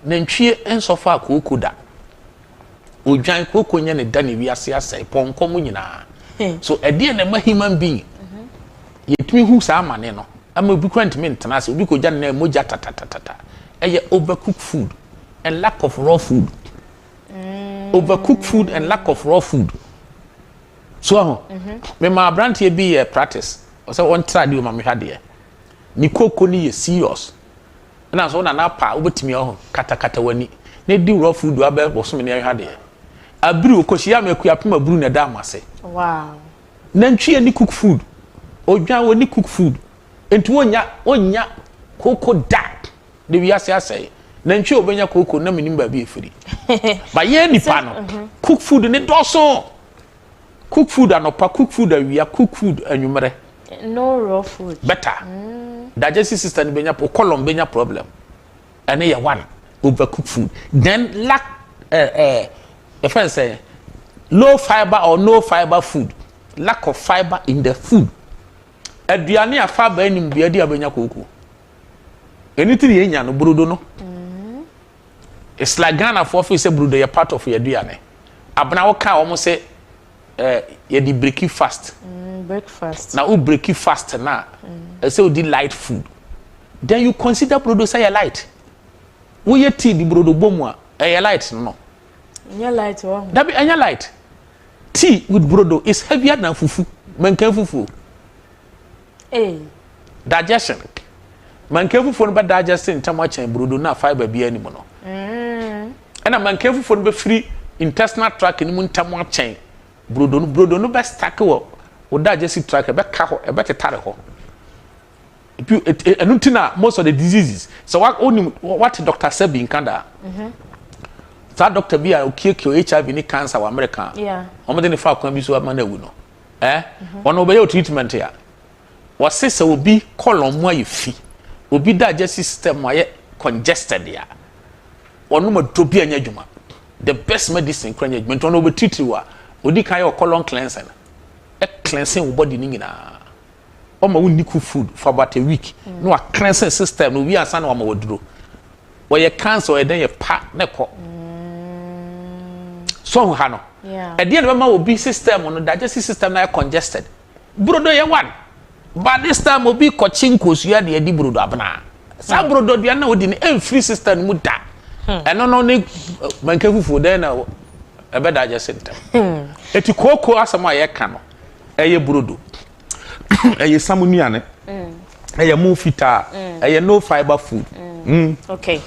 nantwie ensofa kooko da odwan kooko nya ne da ne wiase asai ponko mu nyina so ede na ma human being yetumi hu sa amane no ama obi kwant me ntana se obi ko gya na moja tatatata eye overcooked food and lack of raw food overcooked food and lack of raw food so me ma brand here be practice o say on try di o ma me hade ni kooko ni ye serious na so na pa obetimi ho katakata wani na di raw food wa be boso me ne hade abiri okoshia maku apem aburu na da amase wow nantwie ni cook food odwan woni cook food enti wonya kooko da de wiase asai nantwie obenya kooko na menim ba bi efiri ba ye nipa no cook food ne doso cook food anopa cook food awia cook food anwumere no raw food better digestive system benya colon benya problem and ya one overcooked food then lack if I say low fiber or no fiber food lack of fiber in the food aduane afa ba enim bia di abenya kooko anything ye nya no brodo no it's like Ghana for say brodo ye part of your aduane abna wo ka wo say ye di break fast breakfast now you break fast na say you di light food then you consider brodo say you light we ye tea di brodo bomu a light no nya light wa that be anya light tea with brodo is heavier than fufu mankan fufu digestion mankan fufu no be digesting tama chen brodo na fiber bi animu no and mankan fufu no be free intestinal tract ni mu ntama chen brodo no be stack wo digestive tract be ka ho e be tetare ho enutina most of the diseases so what Dr. Sebi in Canada that doctor be a kill HIV ni cancer wa America omode ni fa kwa bi so amana wu no ono be your treatment ya wasese obi colon mu ayefi obi digestive system aye congested ya ono ma dobi anya dwuma the best medicine kwanya dwuma ono be treat wa odi kan your colon cleansing cleansing your body ni nyina oma woni cook food for about a week no a cleansing system no we ansa na wa ma woduro wo ye cancer e den ye pa ne ko so ha no e dey na ma obi system no digestive system na congested brodo ye one but this time obi ko chinkosu ya de di brodo abna sa brodo dia na odi ni free system mu da eno no ne manka fufu den na e be digestive system eti kooko asama ye ka no eye brodo eye samunuane eye mu fita eye no fiber food okay